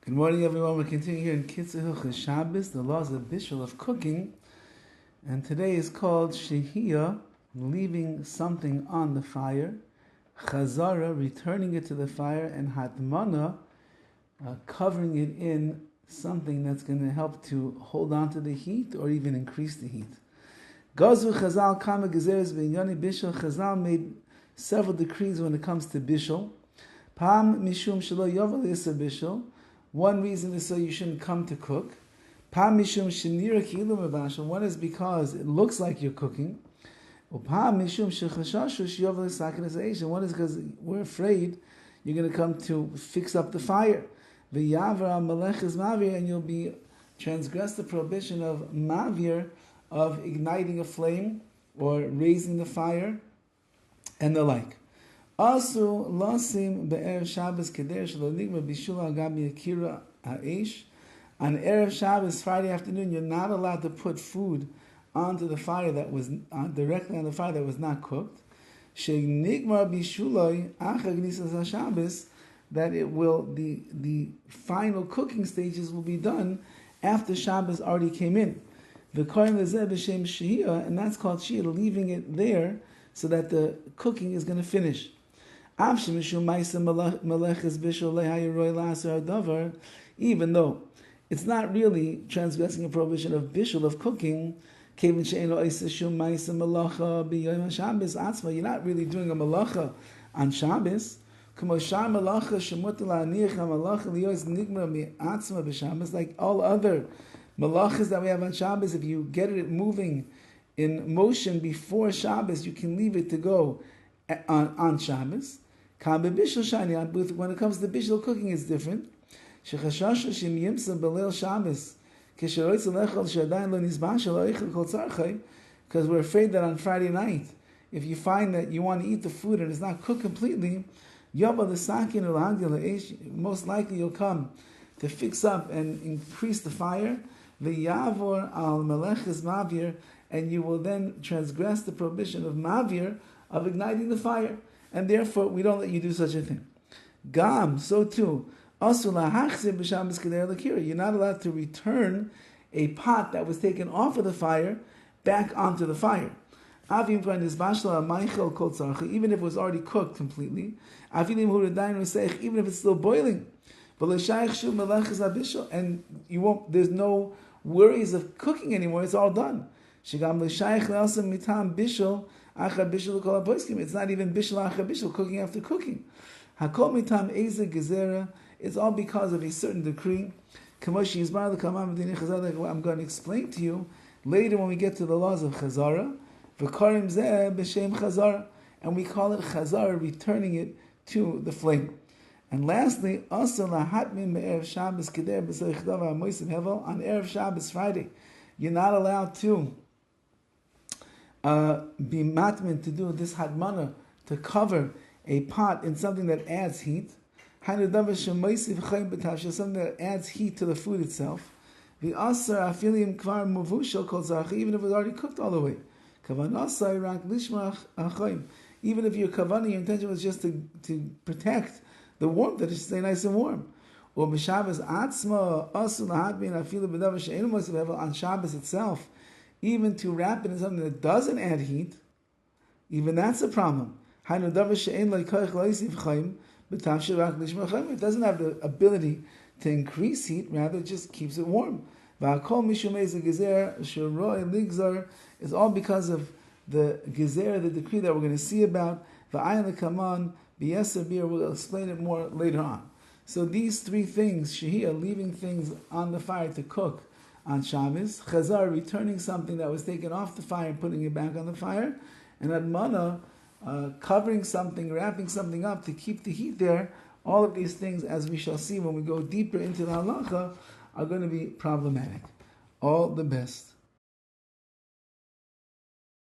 Good morning, everyone. We're continuing here in KITZUR HILCHOS SHABBOS, the laws of bishul of cooking, and today is called shehiyah, leaving something on the fire, chazara, returning it to the fire, and hatmana, covering it in something that's going to help to hold on to the heat or even increase the heat. Gazu Chazal kama gezeres b'inyani bishul. Chazal made several decrees when it comes to bishul. Pam mishum shelo yovel yisa bishul. One reason is so you shouldn't come to cook. Pam mishum shenira ki'ilu mevashel. One is because it looks like you're cooking. Pam mishum shechashashu sheyovel yisakenes ha'esh. One is because we're afraid you're going to come to fix up the fire. V'yavra meleches mavir, and you'll be transgress the prohibition of mavir, of igniting a flame or raising the fire, and the like. Also, lasim be'erev Shabbos keder shelo nigma bishul agabi akira ha'esh. On erev Shabbos, Friday afternoon, you're not allowed to put food onto the fire that was directly on the fire that was not cooked. She'nigmar bishuloi achar gnisas haShabbos, that it will the final cooking stages will be done after Shabbos already came in. V'koyin lezeh b'shem shehiyah, and that's called shehiyah, leaving it there so that the cooking is going to finish. Even though it's not really transgressing a prohibition of bishul of cooking, you're not really doing a malacha on Shabbos. Like all other malachas that we have on Shabbos, if you get it moving in motion before Shabbos, you can leave it to go on Shabbos. When it comes to bishul cooking, it's different. Because we're afraid that on Friday night, if you find that you want to eat the food and it's not cooked completely, most likely you'll come to fix up and increase the fire, and you will then transgress the prohibition of mavir, of igniting the fire. And therefore, we don't let you do such a thing. Gam, so too, you're not allowed to return a pot that was taken off of the fire back onto the fire. Even if it was already cooked completely, even if it's still boiling. And you won't, there's no worries of cooking anymore, it's all done. It's not even bishul achar bishul, cooking after cooking. Hakol mitam eza gezerah. It's all because of a certain decree. I'm going to explain to you later when we get to the laws of chazara. V'karim zeh b'shem chazara, and we call it chazara, returning it to the flame. And lastly, also lahatmin be'erev Shabbos keder b'soich davar hamoisim hevel. On erev Shabbos, Friday, you're not allowed to be matmin, to do this hadmana, to cover a pot in something that adds heat. Something that adds heat to the food itself. Even if it was already cooked all the way. Even if your kavanah, your intention was just to protect the warmth, that it should stay nice and warm. On Shabbos itself, even to wrap it in something that doesn't add heat, even that's a problem. It doesn't have the ability to increase heat, rather it just keeps it warm. It's all because of the gezer, the decree that we're going to see about. We'll explain it more later on. So these three things, shehiyah, leaving things on the fire to cook on Shabbos, chazar, returning something that was taken off the fire and putting it back on the fire, and admana, covering something, wrapping something up to keep the heat there. All of these things, as we shall see when we go deeper into the halacha, are going to be problematic. All the best.